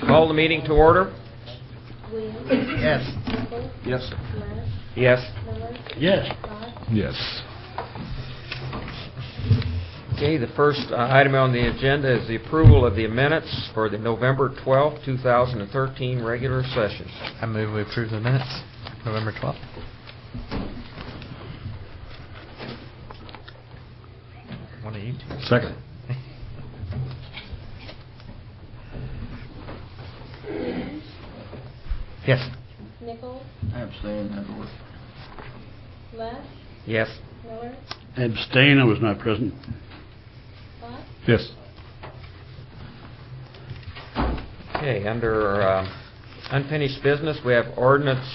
Call the meeting to order. Yes. Yes. Yes. Yes. Yes. Okay, the first item on the agenda is the approval of the minutes for the November 12th, 2013 regular session. I move we approve the minutes, November 12th. One of you two. Second. Yes. Nichols? I abstain. That work. Les? Yes. Miller? Abstain, I was not present. Scott? Yes. Okay, under unfinished business, we have ordinance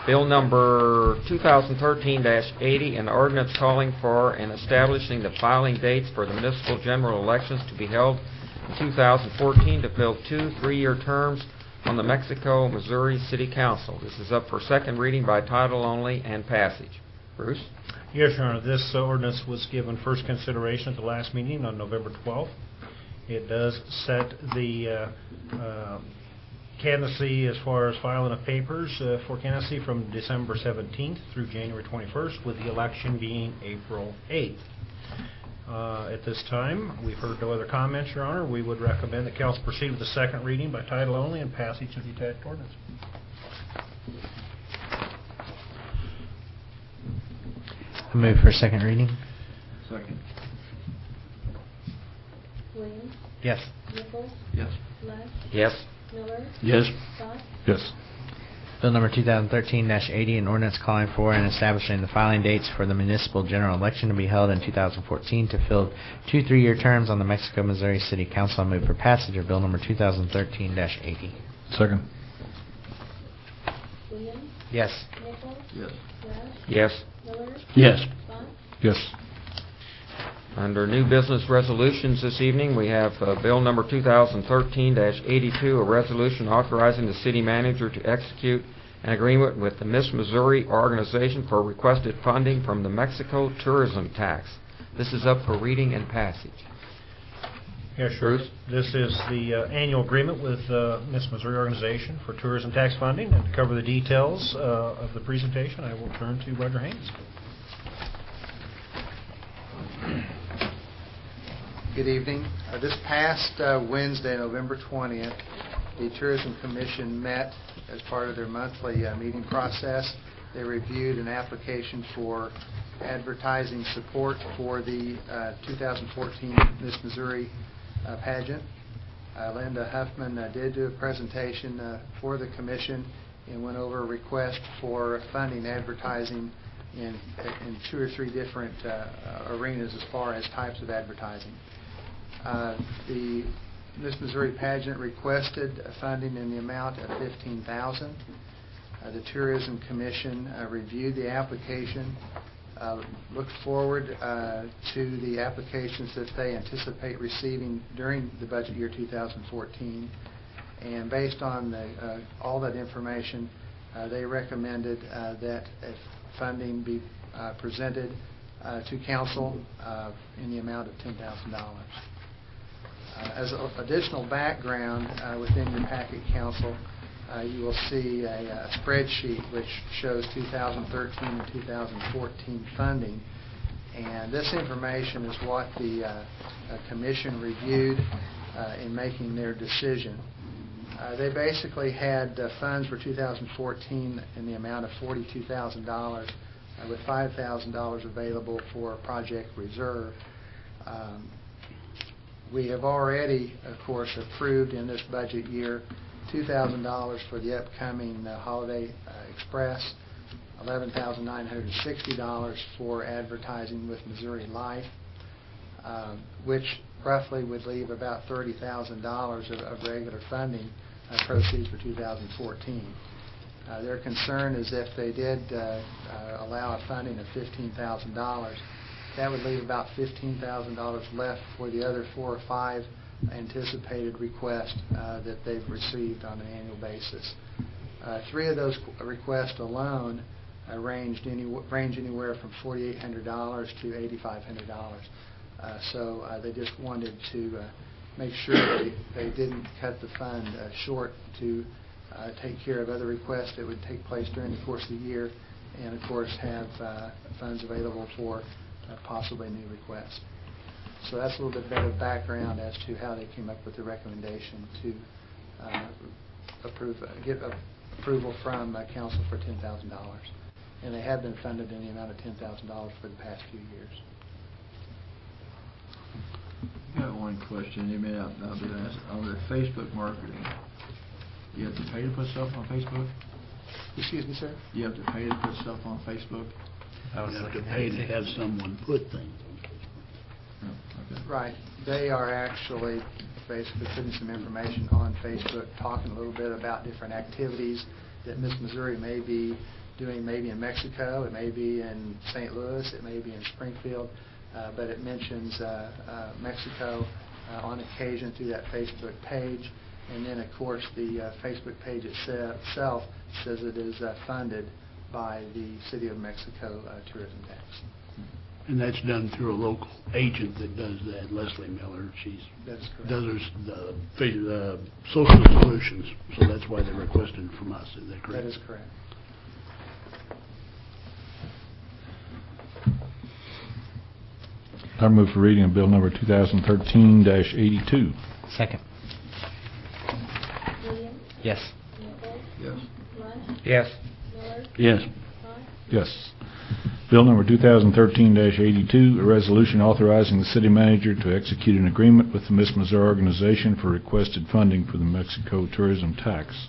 bill number 2013-80, an ordinance calling for and establishing the filing dates for the municipal general elections to be held in 2014 to fill 2 3-year terms on the Mexico, Missouri City Council. This is up for second reading by title only and passage. Bruce? Yes, Your Honor. This ordinance was given first consideration at the last meeting on November 12th. It does set the candidacy as far as filing of papers for candidacy from December 17th through January 21st, with the election being April 8th. At this time, we've heard no other comments, Your Honor. We would recommend that council proceed with the second reading by title only and passage of the attached ordinance. I move for second reading. Second. Williams? Yes. Nichols? Yes. Les? Yes. Miller? Yes. Scott? Yes. Bill number 2013-80, an ordinance calling for and establishing the filing dates for the municipal general election to be held in 2014 to fill 2 3-year terms on the Mexico, Missouri City Council. I move for passage of bill number 2013-80. Second. Williams? Yes. Nichols? Yes. Les? Yes. Miller? Yes. Scott? Yes. Under new business resolutions this evening, we have bill number 2013-82, a resolution authorizing the city manager to execute an agreement with the Miss Missouri organization for requested funding from the Mexico tourism tax. This is up for reading and passage. Yes, sure. Bruce? This is the annual agreement with Miss Missouri Organization for Tourism Tax Funding. And to cover the details of the presentation, I will turn to Roger Haynes. Good evening. This past Wednesday, November 20th, the Tourism Commission met as part of their monthly meeting process. They reviewed an application for advertising support for the 2014 Miss Missouri pageant. Linda Huffman did do a presentation for the Commission and went over a request for funding advertising in 2 or 3 different arenas as far as types of advertising. The Miss Missouri pageant requested funding in the amount of $15,000. The Tourism Commission reviewed the application, looked forward to the applications that they anticipate receiving during the budget year 2014, and based on all that information, they recommended that funding be presented to council in the amount of $10,000. As additional background within your packet, council, you will see a spreadsheet which shows 2013 and 2014 funding, and this information is what the commission reviewed in making their decision. They basically had funds for 2014 in the amount of $42,000 with $5,000 available for Project Reserve. We have already, of course, approved in this budget year $2,000 for the upcoming Holiday Express, $11,960 for advertising with Missouri Life, which roughly would leave about $30,000 of regular funding proceeds for 2014. Their concern is if they did allow a funding of $15,000, that would leave about $15,000 left for the other 4 or 5 anticipated requests that they've received on an annual basis. 3 of those requests alone range anywhere from $4,800 to $8,500. So they just wanted to make sure they didn't cut the fund short to take care of other requests that would take place during the course of the year, and of course have funds available for possibly new requests. So that's a little bit better background as to how they came up with the recommendation to get approval from council for $10,000. And they have been funded in the amount of $10,000 for the past few years. I got one question. You may not be asked. On the Facebook marketing, you have to pay to put stuff on Facebook? Excuse me, sir? You have to pay to put stuff on Facebook? You have to pay to have someone put things. Oh, okay. Right. They are actually basically putting some information on Facebook, talking a little bit about different activities that Miss Missouri may be doing, maybe in Mexico, it may be in St. Louis, it may be in Springfield, but it mentions Mexico on occasion through that Facebook page. And then, of course, the Facebook page itself says it is funded by the City of Mexico tourism tax. And that's done through a local agent that does that, Leslie Miller. That is correct. Does the social solutions, so that's why they requested it from us. Is that correct? That is correct. I move for reading of bill number 2013-82. Second. Williams, Yes. Nichols, Yes. Lunt, Yes. Miller, Yes. Bott, Yes. Bill number 2013-82, a resolution authorizing the city manager to execute an agreement with the Miss Missouri organization for requested funding for the Mexico tourism tax.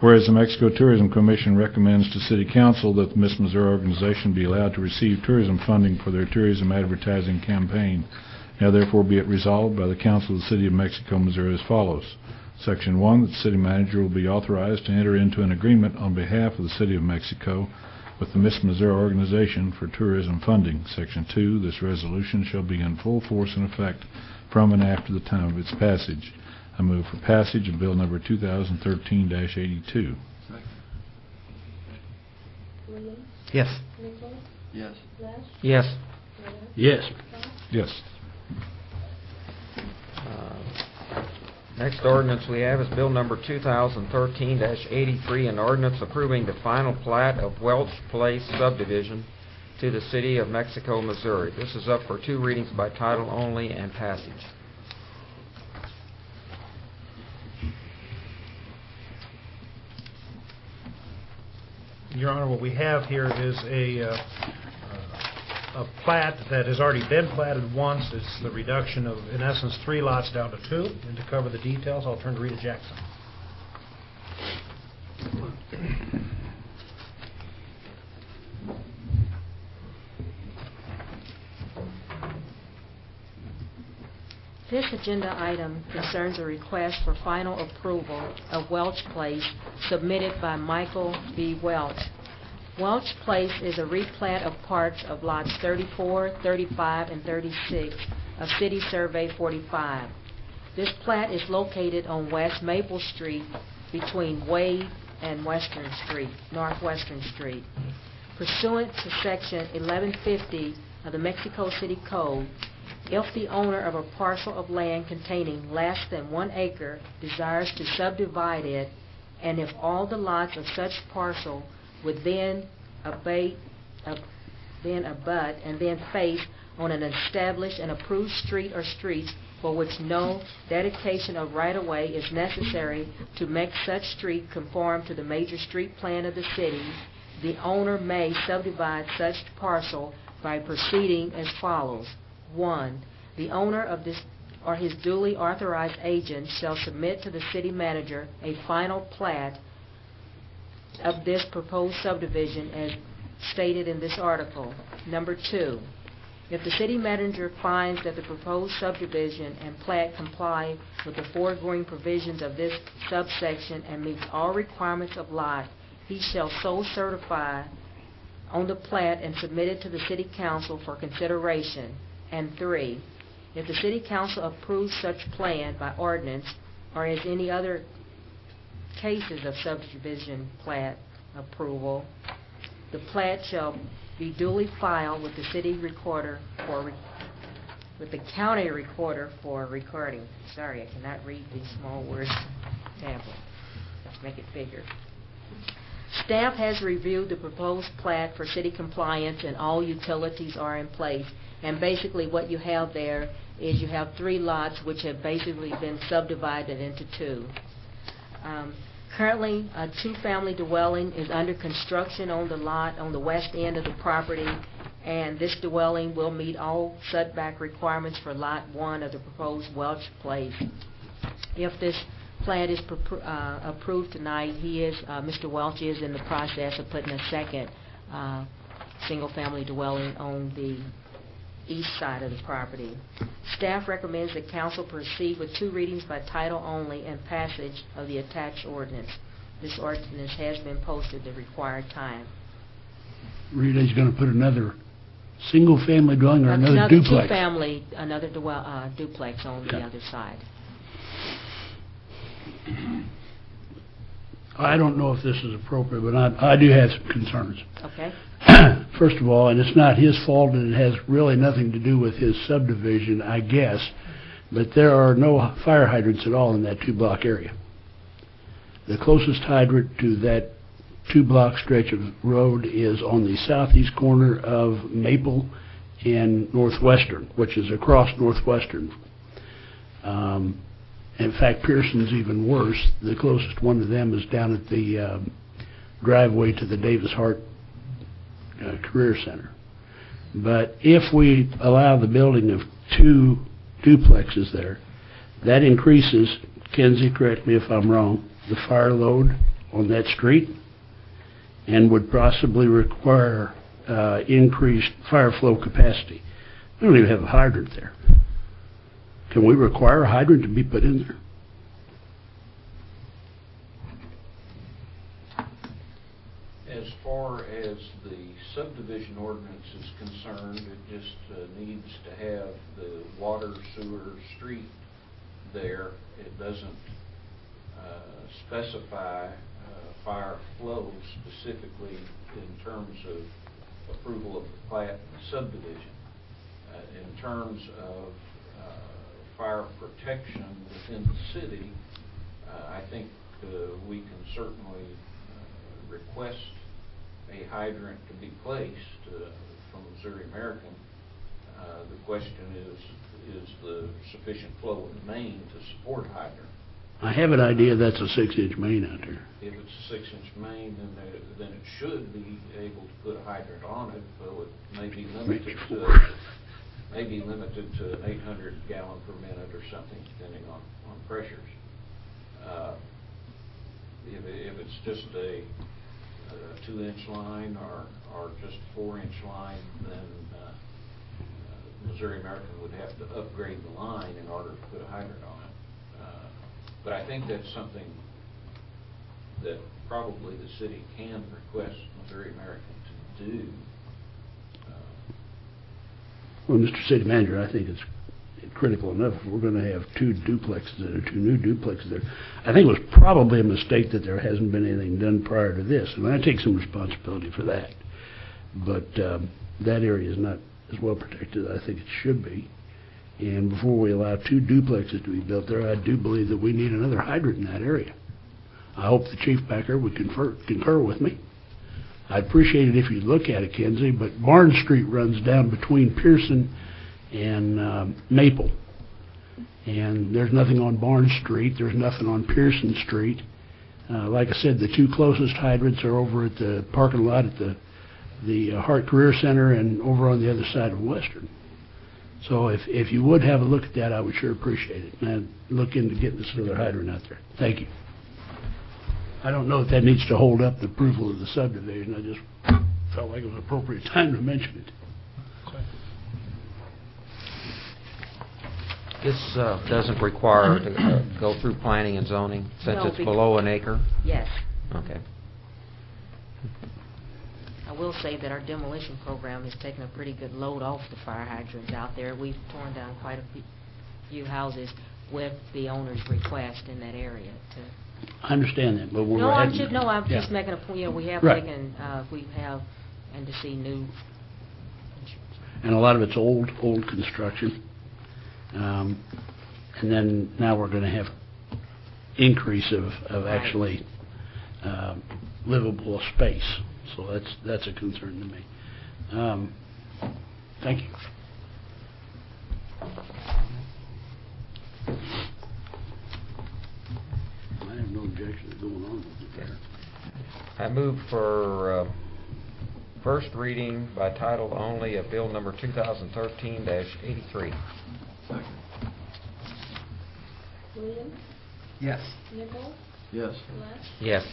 Whereas the Mexico Tourism Commission recommends to City Council that the Miss Missouri organization be allowed to receive tourism funding for their tourism advertising campaign. Now therefore be it resolved by the Council of the City of Mexico, Missouri as follows. Section 1, that the city manager will be authorized to enter into an agreement on behalf of the City of Mexico with the Miss Missouri organization for tourism funding. Section 2, this resolution shall be in full force and effect from and after the time of its passage. I move for passage of bill number 2013-82. Second. Williams, Yes. Nichols, Yes. Lunt, Yes. Miller, Yes. Bott, Yes. Next ordinance we have is bill number 2013-83, an ordinance approving the final plat of Welch Place subdivision to the City of Mexico, Missouri. This is up for 2 readings by title only and passage. Your Honor, what we have here is a plat that has already been platted once. It's the reduction of, in essence, 3 lots down to 2. And to cover the details, I'll turn to Rita Jackson. This agenda item concerns a request for final approval of Welch Place submitted by Michael B. Welch. Welch Place is a replat of parts of lots 34, 35, and 36 of City Survey 45. This plat is located on West Maple Street between Wade and Northwestern Street. Pursuant to Section 1150 of the Mexico City Code, if the owner of a parcel of land containing less than 1 acre desires to subdivide it, and if all the lots of such parcel would then abut and then face on an established and approved street or streets for which no dedication of right-of-way is necessary to make such street conform to the major street plan of the city, the owner may subdivide such parcel by proceeding as follows. 1. The owner of this or his duly authorized agent shall submit to the city manager a final plat of this proposed subdivision as stated in this article. Number 2. If the city manager finds that the proposed subdivision and plat comply with the foregoing provisions of this subsection and meets all requirements of lot, he shall so certify on the plat and submit it to the city council for consideration. And 3, if the city council approves such plan by ordinance or as any other cases of subdivision plat approval, the plat shall be duly filed with the city recorder with the county recorder for recording. Sorry, I cannot read these small words tablet. Let's make it bigger. Staff has reviewed the proposed plat for city compliance and all utilities are in place. And basically what you have there is you have 3 lots which have basically been subdivided into 2. Currently, a 2-family dwelling is under construction on the lot on the west end of the property, and this dwelling will meet all setback requirements for Lot 1 of the proposed Welch Place. If this plat is approved tonight, Mr. Welch is in the process of putting a second single-family dwelling on the east side of the property. Staff recommends that council proceed with 2 readings by title only and passage of the attached ordinance. This ordinance has been posted the required time. Rita's going to put another single-family dwelling or another duplex? Another duplex on the other side. I don't know if this is appropriate, but I do have some concerns. Okay. First of all, and it's not his fault, and it has really nothing to do with his subdivision, I guess, but there are no fire hydrants at all in that 2-block area. The closest hydrant to that 2-block stretch of road is on the southeast corner of Maple and Northwestern, which is across Northwestern. In fact, Pearson's even worse. The closest one to them is down at the driveway to the Davis Hart Career Center. But if we allow the building of 2 duplexes there, that increases, Kenzie, correct me if I'm wrong, the fire load on that street and would possibly require increased fire flow capacity. We don't even have a hydrant there. Can we require a hydrant to be put in there? As far as the subdivision ordinance is concerned, it just needs to have the water, sewer, street there. It doesn't specify fire flow specifically in terms of approval of the plat and the subdivision. In terms of fire protection within the city, I think we can certainly request a hydrant to be placed from Missouri American. The question is the sufficient flow in the main to support a hydrant? I have an idea that's a 6-inch main out there. If it's a 6-inch main, then it should be able to put a hydrant on it, though it may be limited to an 800 gallon per minute or something, depending on pressures. If it's just a 2-inch line or just a 4-inch line, then Missouri American would have to upgrade the line in order to put a hydrant on it. But I think that's something that probably the city can request Missouri American to do. Well, Mr. City Manager, I think it's critical enough if we're going to have 2 duplexes there, 2 new duplexes there. I think it was probably a mistake that there hasn't been anything done prior to this, and I take some responsibility for that. But that area is not as well protected as I think it should be. And before we allow 2 duplexes to be built there, I do believe that we need another hydrant in that area. I hope the chief back there would concur with me. I'd appreciate it if you'd look at it, Kenzie, but Barnes Street runs down between Pearson and Maple. And there's nothing on Barnes Street. There's nothing on Pearson Street. Like I said, the 2 closest hydrants are over at the parking lot at the Hart Career Center and over on the other side of Western. So if you would have a look at that, I would sure appreciate it. And I'd look into getting this other hydrant out there. Thank you. I don't know if that needs to hold up the approval of the subdivision. I just felt like it was an appropriate time to mention it. This doesn't require to go through planning and zoning since No, it's below an acre? Yes. Okay. I will say that our demolition program has taken a pretty good load off the fire hydrants out there. We've torn down quite a few houses with the owner's request in that area. I understand that, but when we're I'm adding- just making a point. We have Right. taken, and to see new. And a lot of it's old construction. And then now we're going to have increase of actually livable space. So that's a concern to me. Thank you. I have no objection to going on with it. I move for first reading by title only of Bill number 2013-83. Williams, Yes. Nichols, Yes. Lesh, Yes.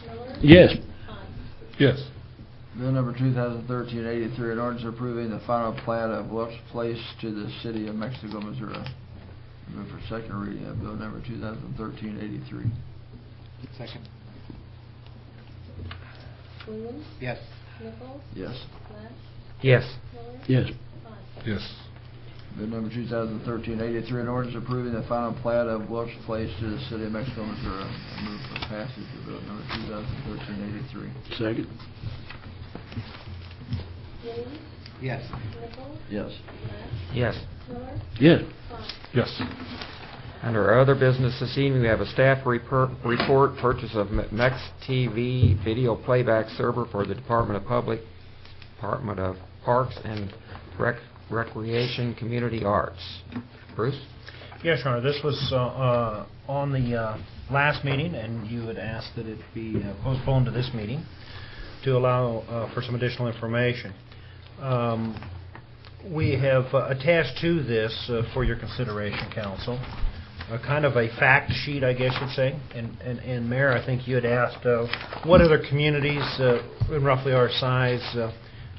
Miller. Yes. Todd. Yes. Bill number 2013-83, an ordinance approving the final plat of Welch Place to the city of Mexico, Missouri. Move for second reading of bill number 2013-83. Second. Williams, Yes. Nichols, Yes. Lesh, Yes. Miller. Yes. Todd. Yes. Bill number 2013-83, an ordinance approving the final plat of Welch Place to the city of Mexico, Missouri. I move for passage of bill number 2013-83. Second. Williams, Yes. Nichols, Yes. Lesh, Yes. Miller. Yes. Todd. Yes. Under our other business this evening, we have a staff report, purchase of MEX TV video playback server for the Department of Parks and Recreation Community Arts. Bruce? Yes, Your Honor, this was on the last meeting, and you had asked that it be postponed to this meeting to allow for some additional information. We have attached to this for your consideration, Council, kind of a fact sheet, I guess you'd say. And Mayor, I think you had asked what other communities in roughly our size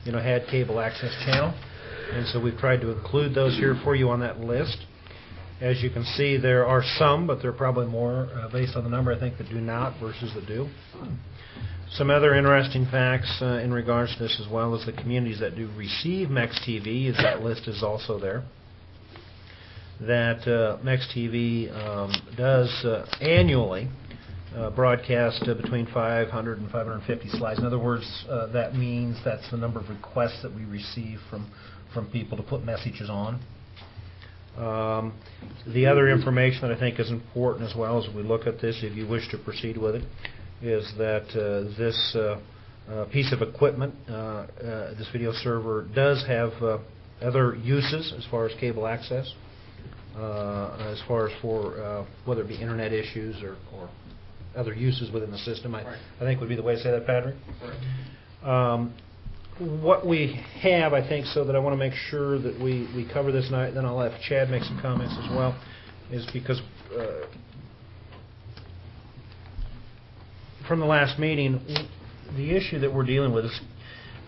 had cable access channel. And so we've tried to include those here for you on that list. As you can see, there are some, but there are probably more based on the number, I think, that do not versus that do. Some other interesting facts in regards to this, as well as the communities that do receive MEX TV, is that list is also there. That MEX TV does annually broadcast between 500 and 550 slides. In other words, that means that's the number of requests that we receive from people to put messages on. The other information that I think is important as well as we look at this, if you wish to proceed with it, is that this piece of equipment, this video server, does have other uses as far as cable access, as far as for whether it be internet issues or other uses within the system, I think would be the way to say that, Patrick. What we have, I think, so that I want to make sure that we cover this night, then I'll have Chad make some comments as well, is because from the last meeting, the issue that we're dealing with is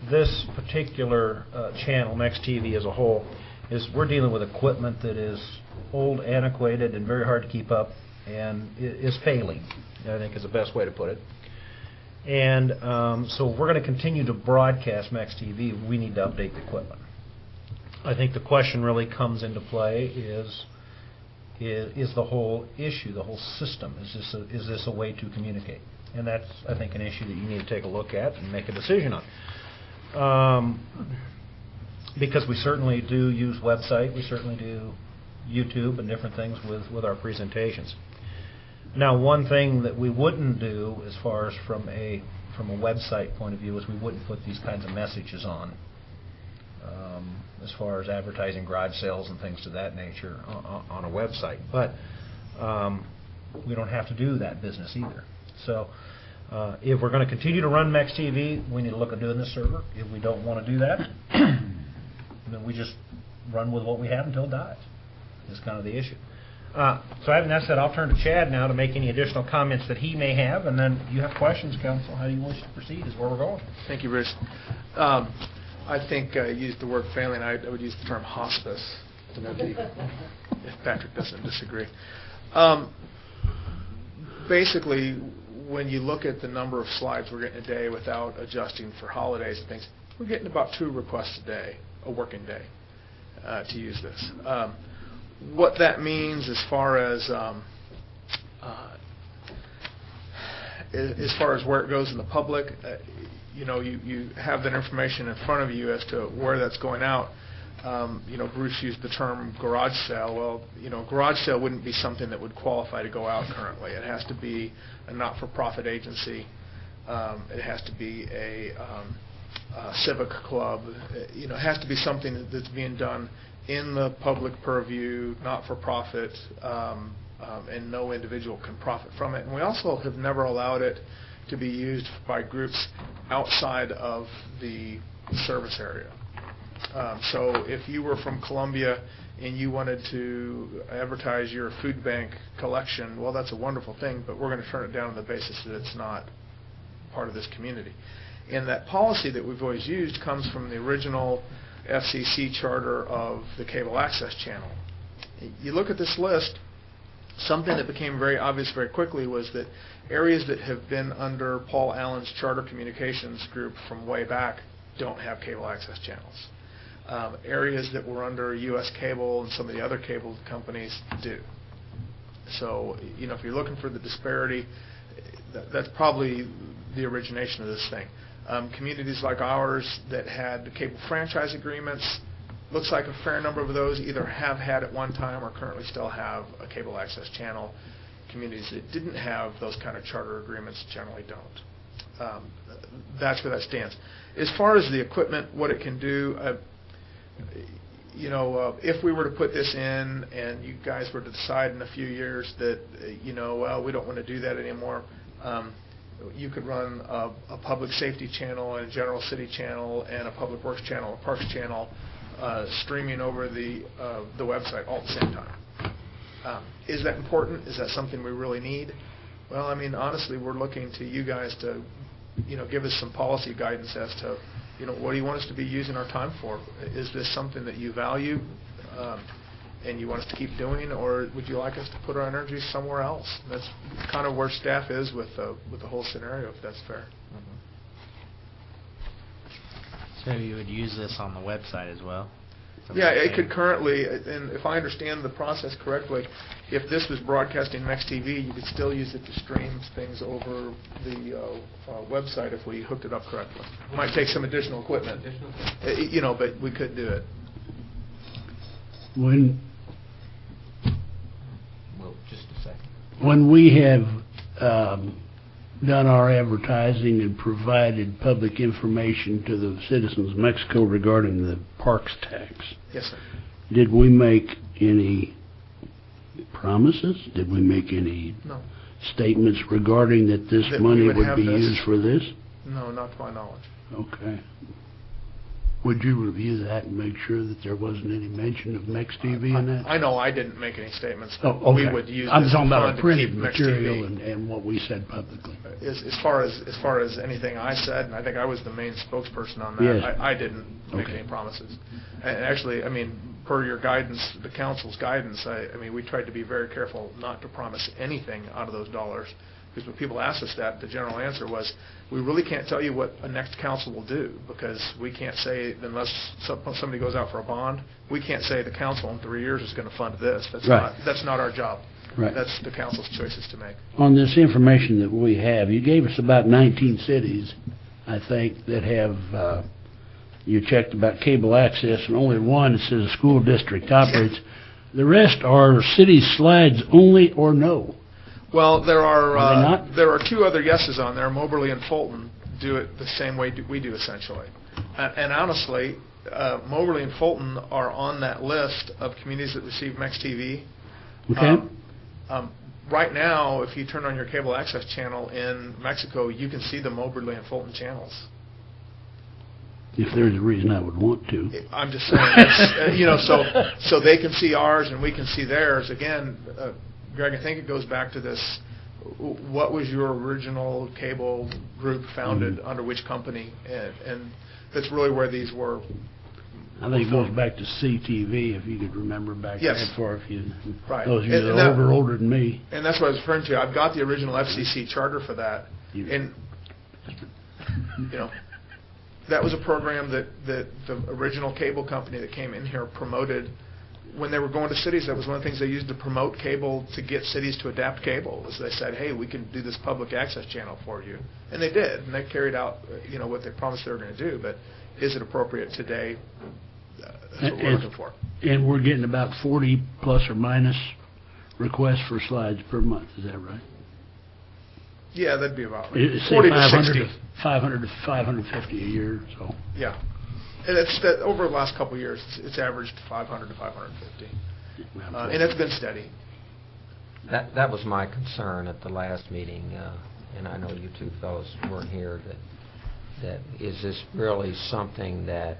this particular channel, MEX TV as a whole, is we're dealing with equipment that is old, antiquated, and very hard to keep up, and is failing, I think is the best way to put it. And so if we're going to continue to broadcast MEX TV, we need to update the equipment. I think the question really comes into play is the whole issue, the whole system. Is this a way to communicate? And that's, I think, an issue that you need to take a look at and make a decision on. Because we certainly do use website, we certainly do YouTube and different things with our presentations. Now, one thing that we wouldn't do, as far as from a website point of view, is we wouldn't put these kinds of messages on, as far as advertising garage sales and things to that nature on a website. But we don't have to do that business either. So if we're going to continue to run MEX TV, we need to look at doing this server. If we don't want to do that, then we just run with what we have until it dies. That's kind of the issue. So having that said, I'll turn to Chad now to make any additional comments that he may have, and then you have questions, Council. How do you wish to proceed is where we're going. Thank you, Bruce. I think I used the word failing. I would use the term hospice, if Patrick doesn't disagree. Basically, when you look at the number of slides we're getting a day without adjusting for holidays and things, we're getting about 2 requests a day, a working day, to use this. What that means as far as where it goes in the public, you have that information in front of you as to where that's going out. Bruce used the term garage sale. Well, garage sale wouldn't be something that would qualify to go out currently. It has to be a not-for-profit agency. It has to be a civic club. It has to be something that's being done in the public purview, not-for-profit, and no individual can profit from it. And we also have never allowed it to be used by groups outside of the service area. So if you were from Columbia and you wanted to advertise your food bank collection, well, that's a wonderful thing, but we're going to turn it down on the basis that it's not part of this community. And that policy that we've always used comes from the original FCC charter of the cable access channel. You look at this list, something that became very obvious very quickly was that areas that have been under Paul Allen's charter communications group from way back don't have cable access channels. Areas that were under U.S. Cable and some of the other cable companies do. So, if you're looking for the disparity, that's probably the origination of this thing. Communities like ours that had cable franchise agreements, looks like a fair number of those either have had at one time or currently still have a cable access channel. Communities that didn't have those kind of charter agreements generally don't. That's where that stands. As far as the equipment, what it can do, if we were to put this in and you guys were to decide in a few years that, well, we don't want to do that anymore, you could run a public safety channel and a general city channel and a public works channel, a parks channel, streaming over the website all at the same time. Is that important? Is that something we really need? Well, honestly, we're looking to you guys to, give us some policy guidance as to, what do you want us to be using our time for? Is this something that you value and you want us to keep doing, or would you like us to put our energy somewhere else? That's kind of where staff is with the whole scenario, if that's fair. So you would use this on the website as well? Yeah, it could currently, and if I understand the process correctly, if this was broadcasting MexTV, you could still use it to stream things over the website if we hooked it up correctly. It might take some additional equipment, but we could do it. Just a second. When we have done our advertising and provided public information to the citizens of Mexico regarding the parks tax, yes, sir. Did we make any promises? Did we make any statements regarding that this money would be used for this? No, not to my knowledge. Okay. Would you review that and make sure that there wasn't any mention of MexTV in that? I know I didn't make any statements. Oh, okay. We would use I'm this talking about fund our printed to keep material MexTV. and what we said publicly. As far as anything I said, and I think I was the main spokesperson on that, Yes. I didn't make any promises. And actually, per your guidance, the council's guidance, we tried to be very careful not to promise anything out of those dollars. Because when people asked us that, the general answer was, we really can't tell you what a next council will do, because we can't say, unless somebody goes out for a bond, we can't say the council in 3 years is going to fund this. That's not our job. Right. That's the council's choices to make. On this information that we have, you gave us about 19 cities, I think, that have, you checked about cable access, and only one that says a school district operates. The rest are city slides only or no. Well, there not? are two other yeses on there. Moberly and Fulton do it the same way we do, essentially. And honestly, Moberly and Fulton are on that list of communities that receive MexTV. Okay. Right now, if you turn on your cable access channel in Mexico, you can see the Moberly and Fulton channels. If there's a reason I would want to. I'm just saying, so they can see ours and we can see theirs. Again, Greg, I think it goes back to this, what was your original cable group founded under which company? And that's really where these were. I think it goes back to CTV, if you could remember back that far, if you, those of you that are older than me. And that's what I was referring to. I've got the original FCC charter for that. And, that was a program that the original cable company that came in here promoted. When they were going to cities, that was one of the things they used to promote cable to get cities to adapt cable. Was they said, "Hey, we can do this public access channel for you," and they did, and they carried out, what they promised they were going to do. But is it appropriate today? That's what we're looking for. And we're getting about 40 plus or minus requests for slides per month, is that right? Yeah, that'd be about right. Say 40 to 500 60. to 500 to 550 a year, so. Yeah. And it's that over the last couple of years, it's averaged 500 to 550. And it's been steady. That was my concern at the last meeting, and I know you two fellows weren't here, that is this really something that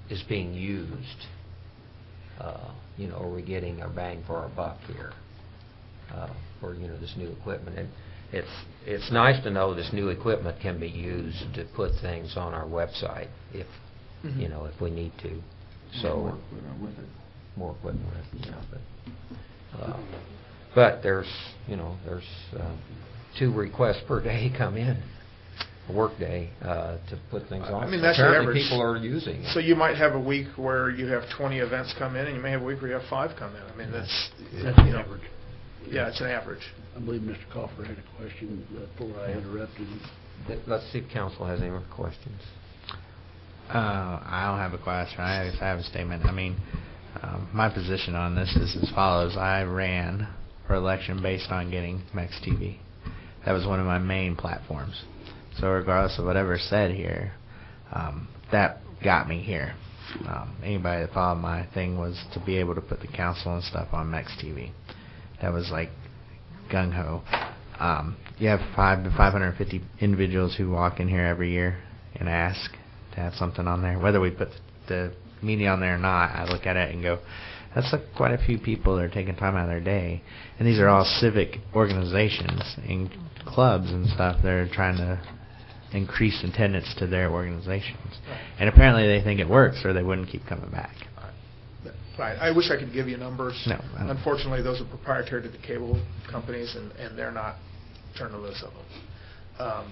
is being used? Are we getting our bang for our buck here for this new equipment? And it's nice to know this new equipment can be used to put things on our website if if we need to. So more equipment with it. But there's 2 requests per day come in, a work day, to put things on. I mean, So that's the apparently average. people are using it. So you might have a week where you have 20 events come in, and you may have a week where you have 5 come in. I mean, that's That's average. Yeah, it's an average. I believe Mr. Coffer had a question before I interrupted him. Let's see if council has any more questions. I don't have a question. I have a statement. I mean, my position on this is as follows. I ran for election based on getting Mex TV. That was one of my main platforms. So regardless of whatever's said here, that got me here. Anybody that followed my thing was to be able to put the council and stuff on Mex TV. That was like gung-ho. You have 5 to 550 individuals who walk in here every year and ask to have something on there. Whether we put the media on there or not, I look at it and go, that's quite a few people that are taking time out of their day. And these are all civic organizations and clubs and stuff that are trying to increase attendance to their organizations. And apparently they think it works or they wouldn't keep coming back. Right. I wish I could give you numbers. No. Unfortunately, those are proprietary to the cable companies, and they're not turning loose of them.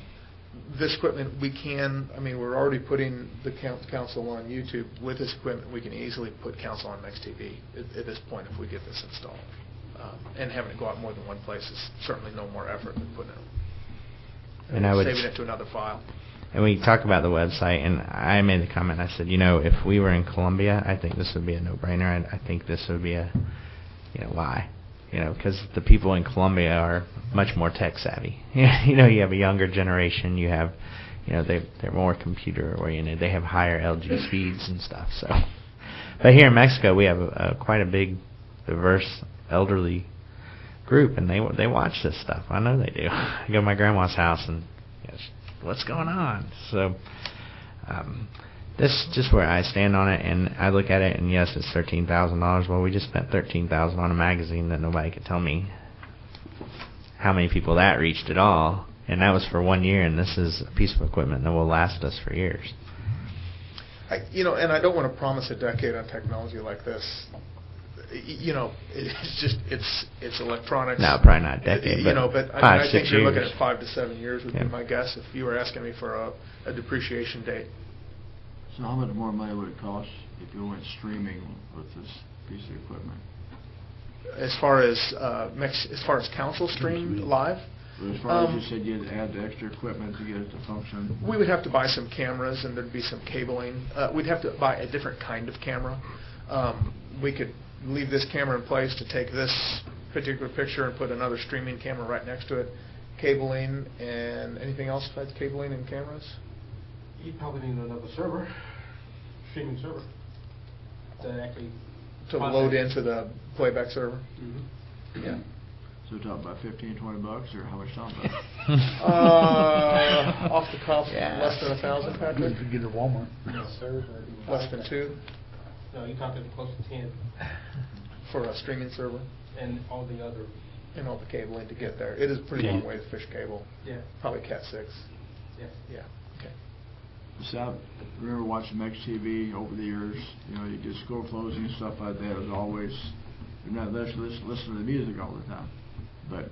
This equipment, we're already putting the council on YouTube. With this equipment, we can easily put council on Mex TV at this point if we get this installed. And having it go out more than one place is certainly no more effort than putting it, And saving it to another file. And we talked about the website, and I made the comment, I said, if we were in Columbia, I think this would be a no-brainer. I think this would be a, why? Because the people in Columbia are much more tech-savvy. You have a younger generation, you have, they're more computer-oriented, they have higher LG speeds and stuff, so. But here in Mexico, we have quite a big, diverse, elderly group, and they watch this stuff. I know they do. I go to my grandma's house, and what's going on? So this is just where I stand on it, and I look at it, and yes, it's $13,000. Well, we just spent $13,000 on a magazine that nobody could tell me how many people that reached at all, and that was for 1 year, and this is a piece of equipment that will last us for years. And I don't want to promise a decade on technology like this. It's electronics. No, probably not a decade. But I think you're looking at 5 to 7 years would be my guess if you were asking me for a depreciation date. So how much more money would it cost if you went streaming with this piece of equipment? As far as council streamed live, As far as you said you'd add the extra equipment to get it to function. we would have to buy some cameras, and there'd be some cabling. We'd have to buy a different kind of camera. We could leave this camera in place to take this particular picture and put another streaming camera right next to it. Cabling and anything else besides cabling and cameras? You'd probably need another server, streaming server, to actually To load into the playback server? Mm-hmm. Yeah. So we're talking about $15-20, or how much talking about? Off the cuff, less than 1,000, Patrick? You could get it at Walmart. Yes, sir. Less than 2 No, you're talking close to 10, for a streaming server? and all the other. And all the cabling to get there. It is a pretty long way to fish cable. Yeah. Probably Cat 6. Yeah. Yeah. Okay. So I remember watching Mex TV over the years. You did score closing and stuff like that. It was always, you're not listening to the music all the time. But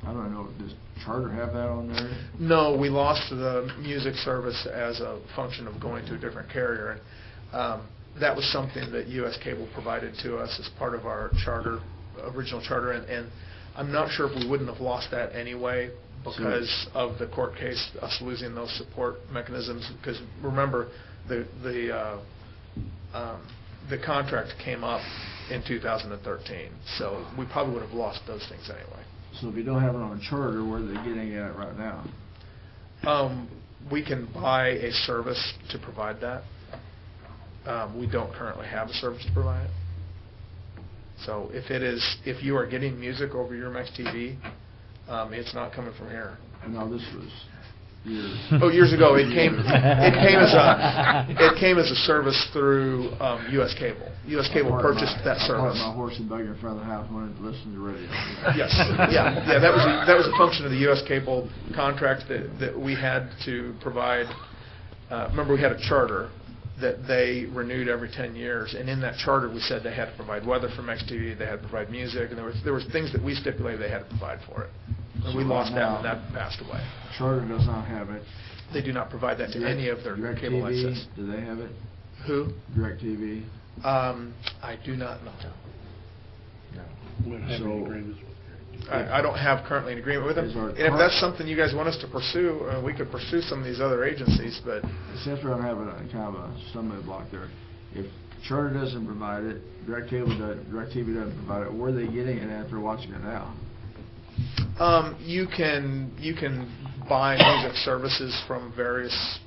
I don't know, does Charter have that on there? No, we lost the music service as a function of going to a different carrier. And that was something that U.S. Cable provided to us as part of our charter, original charter. And I'm not sure if we wouldn't have lost that anyway because of the court case, us losing those support mechanisms. Because remember, the the contract came up in 2013, so we probably would have lost those things anyway. So if you don't have it on a charter, where are they getting at right now? We can buy a service to provide that. We don't currently have a service to provide it. So if you are getting music over your Mex TV, it's not coming from here. No, this was years. Oh, years ago it came as a service through U.S. Cable. U.S. Cable purchased that I service. parked my horse and buggy in front of the house, wanted to listen to the radio. Yes, yeah. That was a function of the U.S. Cable contract that we had to provide. Remember, we had a charter that they renewed every 10 years, and in that charter we said they had to provide weather for Mex TV, they had to provide music, and there was things that we stipulated they had to provide for it. And we lost that when that passed away. Charter does not have it. They do not provide that to any of their cable DirecTV, access. do they have it? Who? DirecTV. I do not know. We don't have any agreements with I don't have currently an agreement with them. And if that's something you guys want us to pursue, we could pursue some of these other agencies, but... Since we're having a kind of a stumbling block there, if Charter doesn't provide it, DirecTV doesn't provide it, where are they getting it after watching it now? You can buy music services from various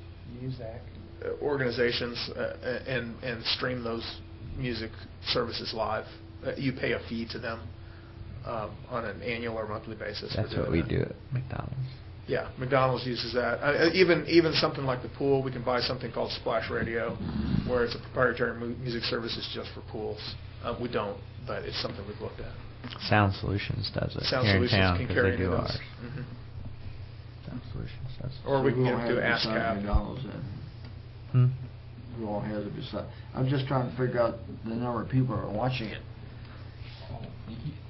organizations and stream those music services live. You pay a fee to them on an annual or monthly basis. That's what we do at McDonald's. Yeah, McDonald's uses that. Even something like the pool, we can buy something called Splash Radio, where it's a proprietary music services just for pools. We don't, but it's something we've looked at. Sound Solutions does it Sound here Solutions in town can 'cause carry they do those. ours. Mm-hmm. Sound Solutions does it. Or we can won't get them have to it beside ASCAP. McDonald's then. Hmm? Who all has it beside? I'm just trying to figure out the number of people who are watching it.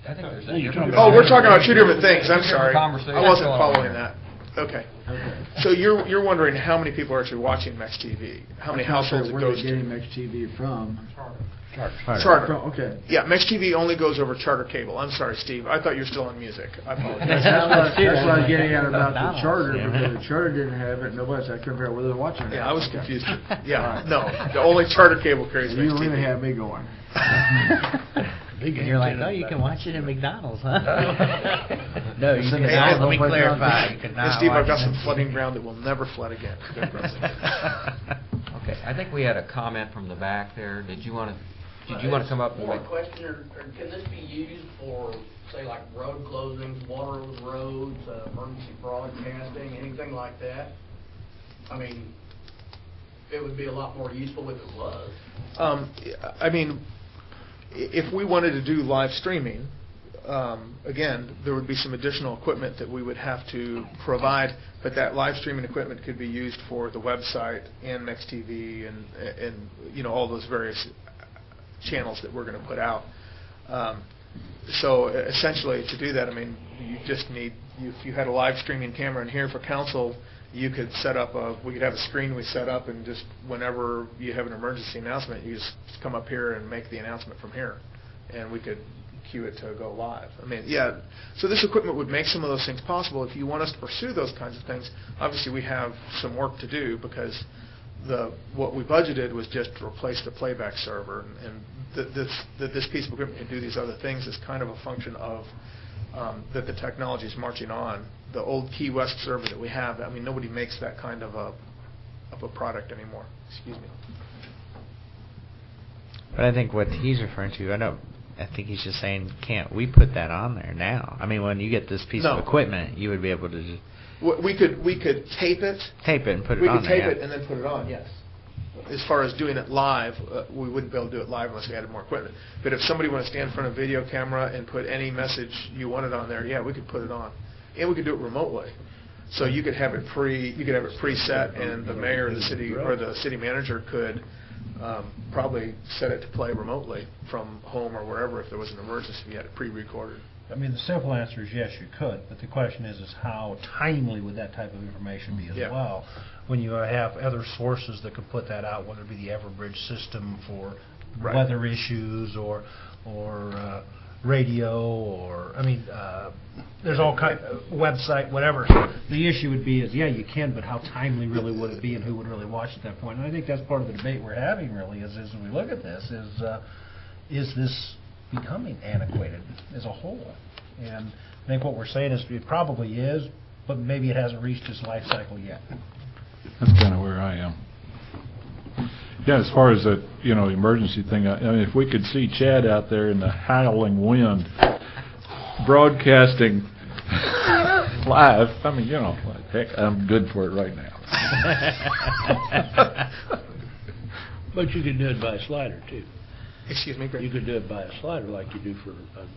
I think there's you're a talking Oh, about- we're talking about two different things. I'm Two sorry. different conversations I wasn't going on following here. that. Okay. Okay. So you're wondering how many people are actually watching Mex TV? How many households it Where goes are they getting to? Mex TV from? Charter. Okay. Yeah, Mex TV only goes over charter cable. I'm sorry, Steve. I thought you were still on music. I apologize. That's what I'm getting at about the McDonald's, charter, yeah. because the charter didn't have it, nobody said I couldn't figure out whether they're watching it. Yeah, I was Okay. confused. All Yeah, right. no, the only charter cable carries You Mex really TV. have me going. Big You're like, antenna oh, you back can watch it at McDonald's, huh? No, you Hey, cannot. hey, Let me don't clarify. play You cannot And Steve, I've got watch some it. flooding ground that will never flood again. Good brother. Okay, I think we had a comment from the back there. Did you want to come up and More make... question, or can this be used for, say, like road closings, water over the roads, emergency broadcasting, anything like that? I mean, it would be a lot more useful if it was. I mean, if we wanted to do live streaming, again, there would be some additional equipment that we would have to provide, but that live streaming equipment could be used for the website and Mex TV and you know, all those various channels that we're going to put out. So essentially, to do that, I mean, you just need, if you had a live streaming camera in here for council, you could set up we could have a screen we set up, and just whenever you have an emergency announcement, you just come up here and make the announcement from here, and we could cue it to go live. I mean, yeah, so this equipment would make some of those things possible. If you want us to pursue those kinds of things, obviously we have some work to do, because what we budgeted was just to replace the playback server, and this piece of equipment can do these other things is kind of a function of that the technology is marching on. The old Key West server that we have, I mean, nobody makes that kind of a product anymore. Excuse me. But I think what he's referring to, I think he's just saying, can't we put that on there now? I mean, when you get this piece of equipment, you would be able to just We could tape it. tape it and put it We on could there. tape it and then put it on, yes. As far as doing it live, we wouldn't be able to do it live unless we added more equipment. But if somebody wanted to stand in front of a video camera and put any message you wanted on there, yeah, we could put it on. And we could do it remotely. So you could have it preset, and the mayor or the city or the city manager could probably set it to play remotely from home or wherever if there was an emergency, if you had it pre-recorded. I mean, the simple answer is yes, you could, but the question is how timely would that type of information be as Yeah. well? When you have other sources that could put that out, whether it be the Everbridge system for Right. weather issues or radio or, there's all kind of website, whatever. So the issue would be is, yeah, you can, but how timely really would it be and who would really watch at that point? And I think that's part of the debate we're having really is as we look at this is this becoming antiquated as a whole? And I think what we're saying is it probably is, but maybe it hasn't reached its life cycle yet. That's kind of where I am. Yeah, as far as the emergency thing, I mean, if we could see Chad out there in the howling wind, broadcasting live, heck, I'm good for it right now. But you could do it by a slider, too. Excuse me, Greg? You could do it by a slider like you do for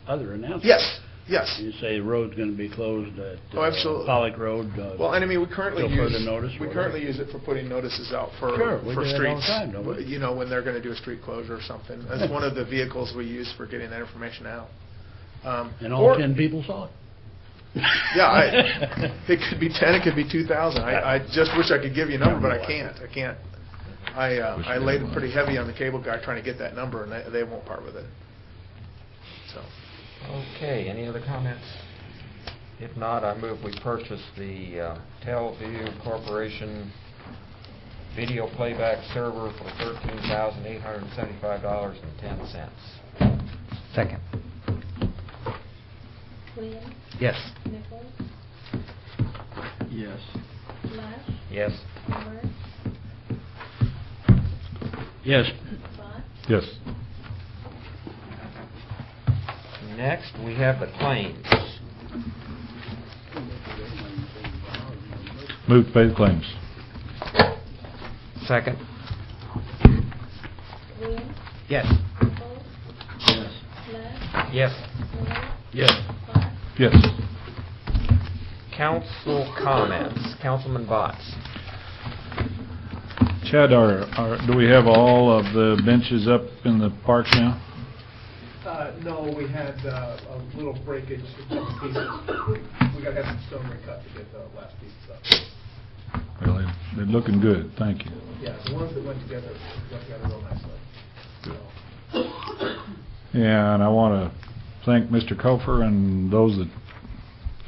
other announcements. Yes. You say the road's going to be closed at absolutely. Pollock Road. Well, and we currently till further notice. We currently use it for putting notices out for we for do that streets. all the time, don't we? When they're going to do a street closure or something. That's one of the vehicles we use for getting that information out. And all 10 people saw it. Yeah, it could be 10, it could be 2,000. I just wish I could give you a number, but I can't. I laid it pretty heavy on the cable guy trying to get that number, and they won't part with it. So. Okay, any other comments? If not, I move we purchase the Telview Corporation video playback server for $13,875.10. Second. Williams, Yes. Nichols, Yes. Lush, Yes. Miller, Yes. Bott, Yes. Next, we have the claims. Move to pay the claims. Second. Williams, Yes. Nichols, Yes. Lush, Yes. Miller, Yes. Bott, Yes. Council comments. Councilman Botts. Chad, do we have all of the benches up in the parks now? No, we had a little breakage, a couple pieces. We got to have some stonework cut to get the last pieces up. Well, they're looking good. Thank you. Yeah, the ones that went together real nicely. Yeah, and I want to thank Mr. Kofer and those that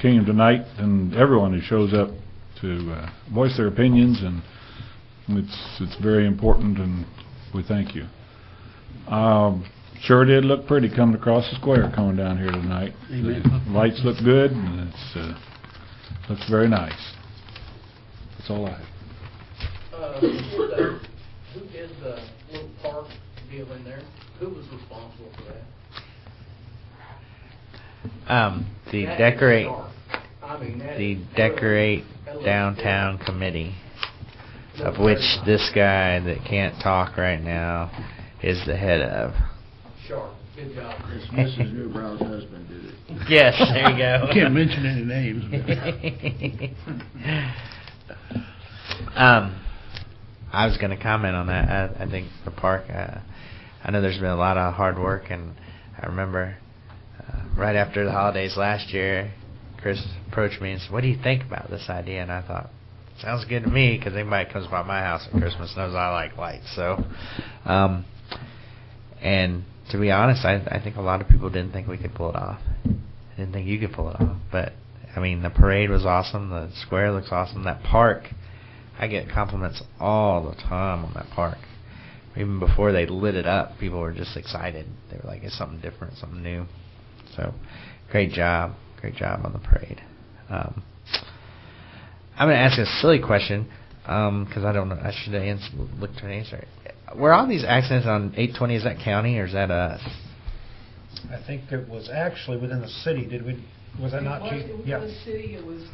came tonight and everyone who shows up to voice their opinions, and it's very important, and we thank you. Sure did look pretty coming across the square coming down here tonight. Amen. The lights look good, and it's looks very nice. That's all I have. Who did the little park deal in there? Who was responsible for that? The That is decorate sharp. I mean, that the is decorate really downtown committee, of which this guy that can't talk right now is the head of. sharp. Good job. It's Mrs. Newbrow's husband did it. Yes, there you go. Can't mention any names. I was going to comment on that. I think the park, I know there's been a lot of hard work, and I remember right after the holidays last year, Chris approached me and said, "What do you think about this idea?" And I thought, sounds good to me, because anybody comes by my house at Christmas knows I like lights. So, and to be honest, I think a lot of people didn't think we could pull it off. I didn't think you could pull it off. But, I mean, the parade was awesome. The square looks awesome. That park, I get compliments all the time on that park. Even before they lit it up, people were just excited. They were like, it's something different, something new. So, great job. Great job on the parade. I'm going to ask a silly question, because I don't know. I should have looked to an answer. Were all these accidents on 820, is that county, or is that us? I think it was actually within the city. Was that not, Chief? It was in the city. It was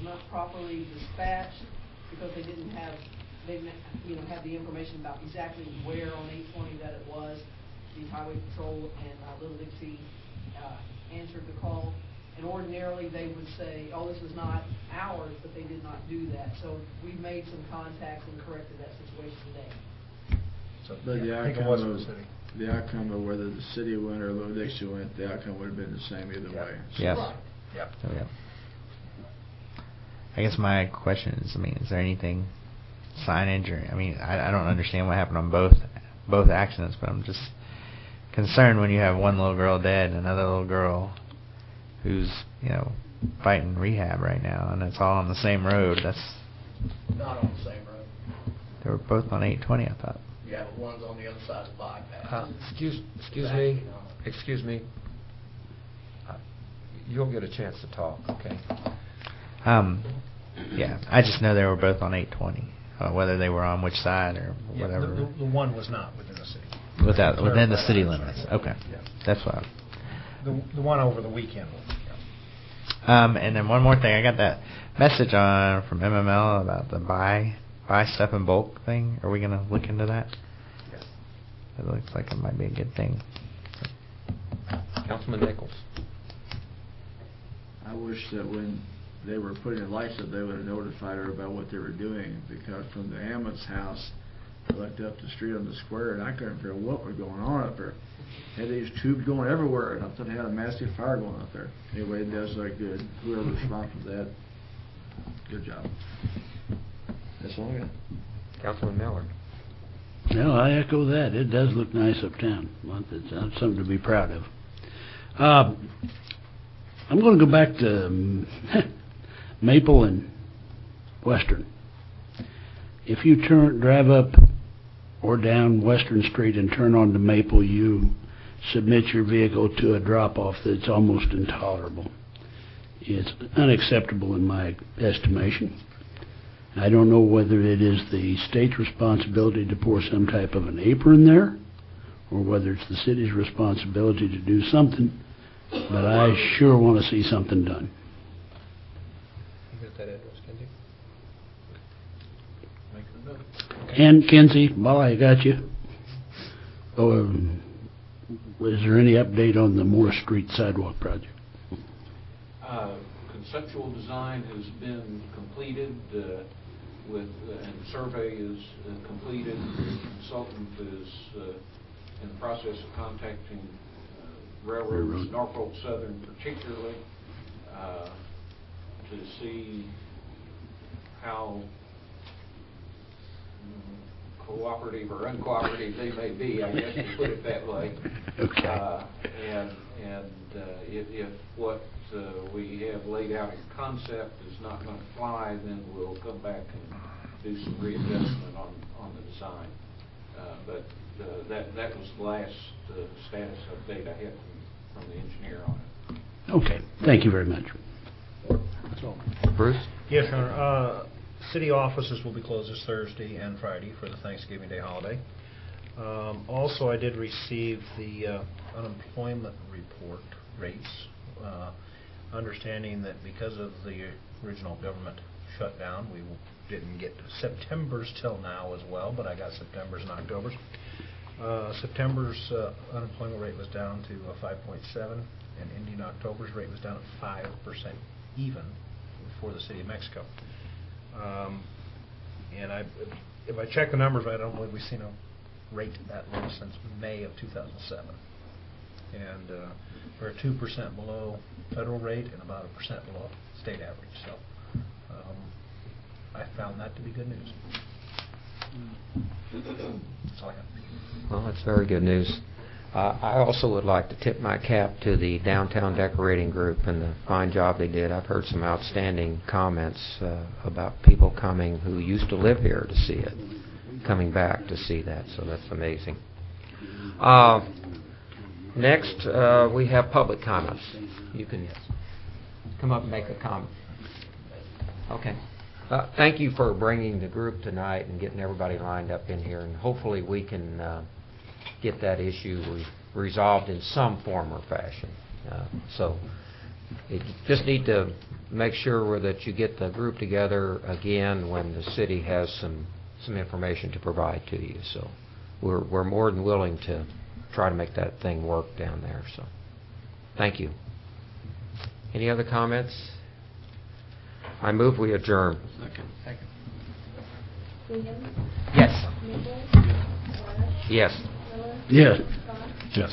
not properly dispatched because they didn't have have the information about exactly where on 820 that it was. The Highway Patrol and Little Dixie answered the call. And ordinarily they would say, oh, this is not ours, but they did not do that. So we made some contacts and corrected that situation today. So, But yeah, I think it was in the city. the outcome of whether the city went or Little Dixie went, the outcome would have been the same either way. Yes. Right. Yep. So, yeah. I guess my question is, is there anything signage or, I don't understand what happened on both accidents, but I'm just concerned when you have one little girl dead and another little girl who's, fighting rehab right now, and it's all on the same road. That's Not on the same road. They were both on 820, I thought. Yeah, but one's on the other side of the bypass. Excuse me. You'll get a chance to talk, okay? Yeah, I just know they were both on 820. Whether they were on which side or Yeah, whatever. the one was not within the city. Within the city limits. Okay, Yeah. that's what. The one over the weekend was. And then one more thing, I got that message from MML about the buy stuff in bulk thing. Are we gonna look into that? Yes. It looks like it might be a good thing. Councilman Nichols. I wish that when they were putting the lights up, they would have notified her about what they were doing, because from the Ammon's house, I looked up the street on the square, and I couldn't figure what was going on up there. Had these tubes going everywhere, and I thought they had a massive fire going up there. Anyway, it does look good. Whoever's responsible for that, good job. That's all I got. Councilman Miller. No, I echo that. It does look nice uptown. It's something to be proud of. I'm going to go back to Maple and Western. If you drive up or down Western Street and turn onto Maple, you submit your vehicle to a drop-off that's almost intolerable. It's unacceptable in my estimation. I don't know whether it is the state's responsibility to pour some type of an apron there, or whether it's the city's responsibility to do something, but I sure want to see something done. You got that address, Kenzie? Make a note. And Kenzie, while I got you, is there any update on the Moore Street sidewalk project? Conceptual design has been completed and survey is completed. The consultant is in the process of contacting railroads, Norfolk Southern particularly, to see how cooperative or uncooperative they may be, I guess to put it that way. Okay. If what we have laid out in concept is not going to fly, then we'll come back and do some readjustment on the design. But that was the last status update I had from the engineer on it. Okay. Thank you very much. That's all. Bruce? Yes, Your Honor. City offices will be closed this Thursday and Friday for the Thanksgiving Day holiday. Also, I did receive the unemployment report rates, understanding that because of the original government shutdown, we didn't get September's till now as well, but I got September's and October's. September's unemployment rate was down to 5.7, and ending October's rate was down at 5% even for the city of Mexico. And if I check the numbers right, I don't believe we've seen a rate that low since May of 2007. And we're 2% below federal rate and about 1% below state average. So I found that to be good news. That's all I have. Well, that's very good news. I also would like to tip my cap to the downtown decorating group and the fine job they did. I've heard some outstanding comments about people coming who used to live here to see it, coming back to see that, so that's amazing. Next, we have public comments. You can come up and make a comment. Okay. Thank you for bringing the group tonight and getting everybody lined up in here, and hopefully we can get that issue resolved in some form or fashion. So you just need to make sure that you get the group together again when the city has some information to provide to you. So we're more than willing to try to make that thing work down there. So thank you. Any other comments? I move we adjourn. Second. Williams? Yes. Nichols? West? Yes. Miller? Yes. Scott? Yes.